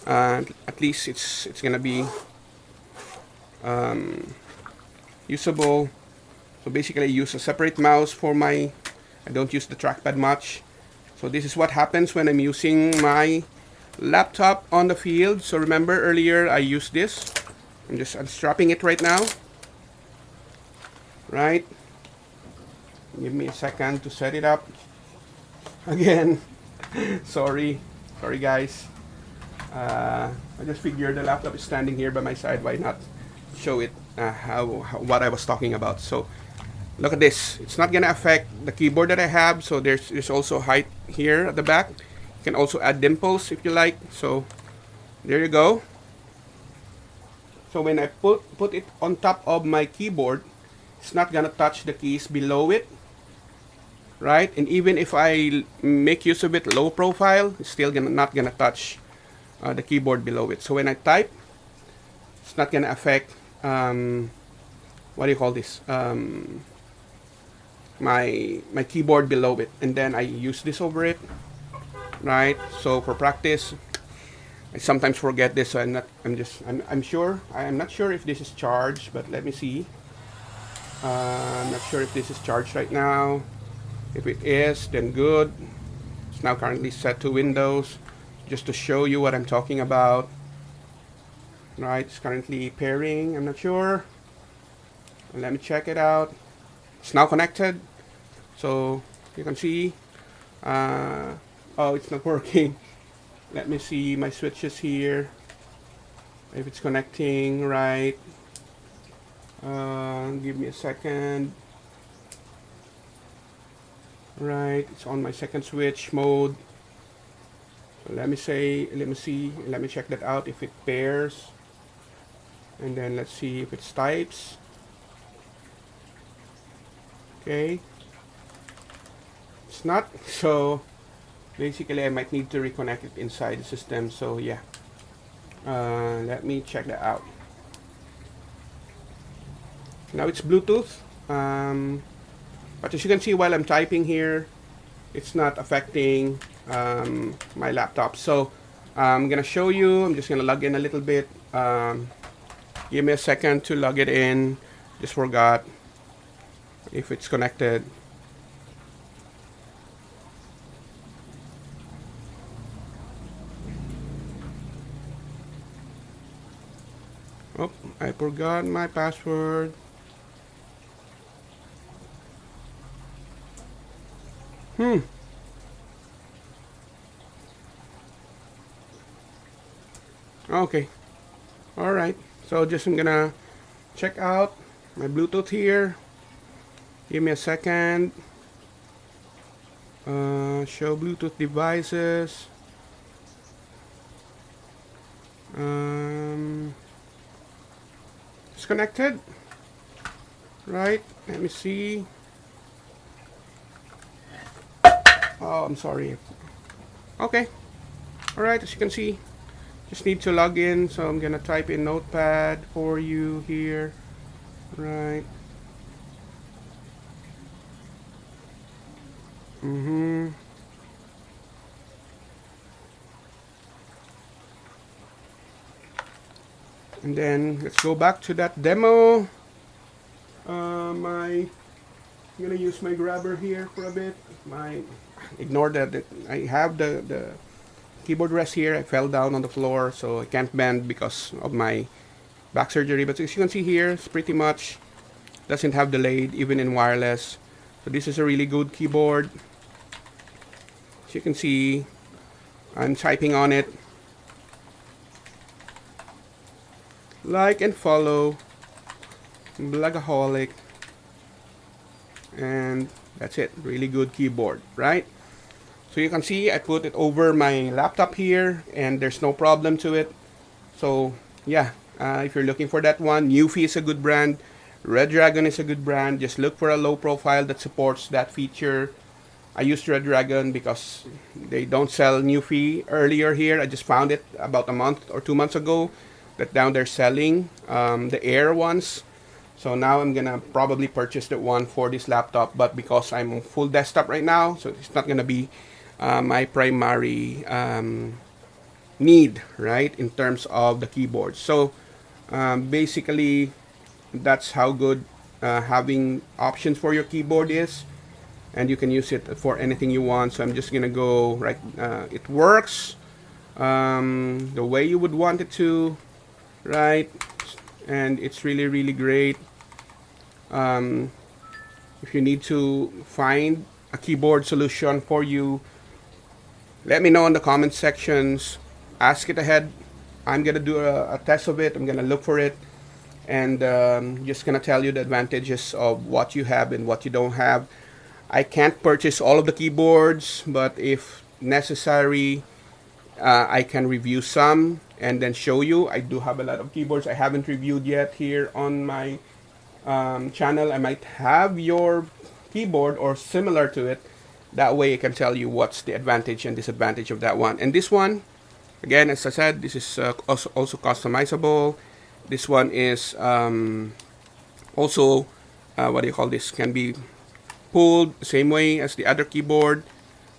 At least it's gonna be usable. So basically, I use a separate mouse for I don't use the trackpad much. So this is what happens when I'm using my laptop on the field. So remember earlier I used this. I'm just unstrapping it right now. Right? Give me a second to set it up. Again, sorry guys. I just figured the laptop is standing here by my side. Why not show it what I was talking about? So look at this. It's not gonna affect the keyboard that I have. So there's also height here at the back. You can also add dimples if you like. So there you go. So when I put it on top of my keyboard, it's not gonna touch the keys below it, right? And even if I make use of it low profile, it's still not gonna touch the keyboard below it. So when I type, it's not gonna affect what do you call this? My keyboard below it. And then I use this over it, right? So for practice, I sometimes forget this, so I'm not sure if this is charged, but let me see. I'm not sure if this is charged right now. If it is, then good. It's now currently set to Windows, just to show you what I'm talking about. Right, it's currently pairing. I'm not sure. Let me check it out. It's now connected, so you can see. Oh, it's not working. Let me see my switches here, if it's connecting right. Give me a second. Right, it's on my second switch mode. So let me see, let me check that out if it pairs. And then let's see if it's types. Okay. It's not, so basically I might need to reconnect it inside the system. So yeah, let me check that out. Now it's Bluetooth. But as you can see while I'm typing here, it's not affecting my laptop. So I'm gonna show you. I'm just gonna log in a little bit. Give me a second to log it in. Just forgot if it's connected. Oh, I forgot my password. Okay. All right. So just I'm gonna check out my Bluetooth here. Give me a second. Show Bluetooth devices. It's connected. Right. Let me see. Oh, I'm sorry. Okay. All right. As you can see, just need to log in. So I'm gonna type in Notepad for you here. Right. And then let's go back to that demo. I'm gonna use my grabber here for a bit. Ignore that I have the keyboard rest here. I fell down on the floor, so I can't bend because of my back surgery. But as you can see here, it's pretty much doesn't have delayed even in wireless. So this is a really good keyboard. As you can see, I'm typing on it. Like and follow Blogaholic, and that's it. Really good keyboard, right? So you can see I put it over my laptop here and there's no problem to it. So yeah, if you're looking for that one, Eufy is a good brand. Red Dragon is a good brand. Just look for a low profile that supports that feature. I used Red Dragon because they don't sell Eufy earlier here. I just found it about a month or 2 months ago that down they're selling the Air ones. So now I'm gonna probably purchase the one for this laptop, but because I'm full desktop right now, so it's not gonna be my primary need, right, in terms of the keyboard. So basically, that's how good having options for your keyboard is, and you can use it for anything you want. So I'm just gonna go right. It works the way you would want it to, right? And it's really, really great. If you need to find a keyboard solution for you, let me know in the comment sections. Ask it ahead. I'm gonna do a test of it. I'm gonna look for it, and just gonna tell you the advantages of what you have and what you don't have. I can't purchase all of the keyboards, but if necessary, I can review some and then show you. I do have a lot of keyboards I haven't reviewed yet here on my channel. I might have your keyboard or similar to it. That way I can tell you what's the advantage and disadvantage of that one. And this one, again, as I said, this is also customizable. This one is also, what do you call this? Can be pulled the same way as the other keyboard,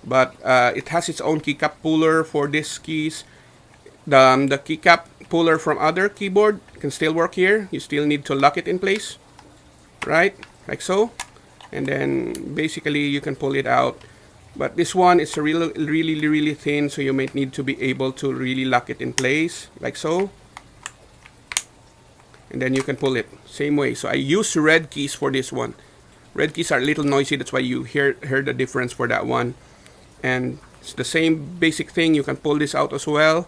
but it has its own keycap puller for these keys. The keycap puller from other keyboard can still work here. You still need to lock it in place, right? Like so. And then basically you can pull it out. But this one is really thin, so you might need to be able to really lock it in place, like so. And then you can pull it same way. So I use red keys for this one. Red keys are a little noisy, that's why you hear the difference for that one. And it's the same basic thing. You can pull this out as well.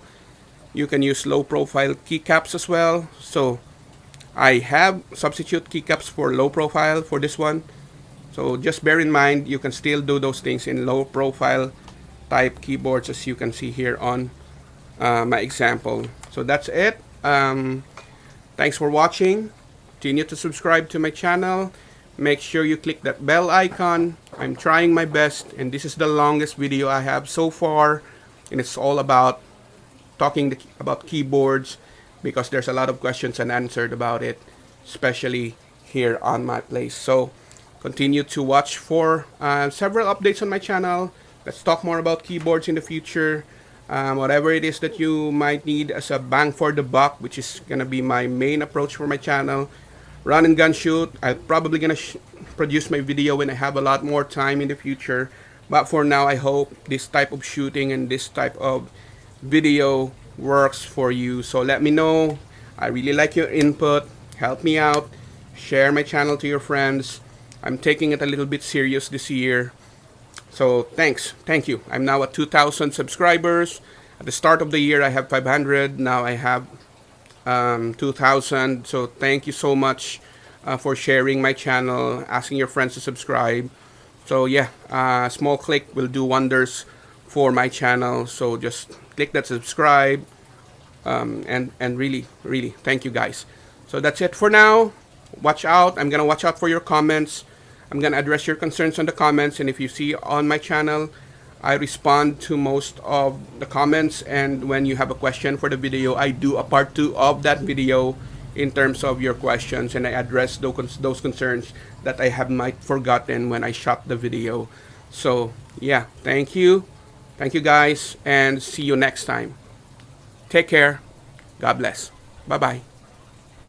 You can use low profile keycaps as well. So I have substitute keycaps for low profile for this one. So just bear in mind, you can still do those things in low profile type keyboards, as you can see here on my example. So that's it. Thanks for watching. Continue to subscribe to my channel. Make sure you click that bell icon. I'm trying my best, and this is the longest video I have so far, and it's all about talking about keyboards because there's a lot of questions unanswered about it, especially here on my place. So Continue to watch for several updates on my channel. Let's talk more about keyboards in the future. Whatever it is that you might need as a bang for the buck, which is gonna be my main approach for my channel. Run and gun shoot. I'm probably gonna produce my video when I have a lot more time in the future. But for now, I hope this type of shooting and this type of video works for you. So let me know. I really like your input. Help me out. Share my channel to your friends. I'm taking it a little bit serious this year. So thanks. Thank you. I'm now at 2,000 subscribers. At the start of the year, I have 500. Now I have 2,000. So thank you so much for sharing my channel, asking your friends to subscribe. So yeah, a small click will do wonders for my channel. So just click that subscribe, and really thank you guys. So that's it for now. Watch out. I'm gonna watch out for your comments. I'm gonna address your concerns on the comments, and if you see on my channel, I respond to most of the comments, and when you have a question for the video, I do a part 2 of that video in terms of your questions, and I address those concerns that I have might forgotten when I shot the video. So yeah, thank you guys, and see you next time. Take care. God bless. Bye bye.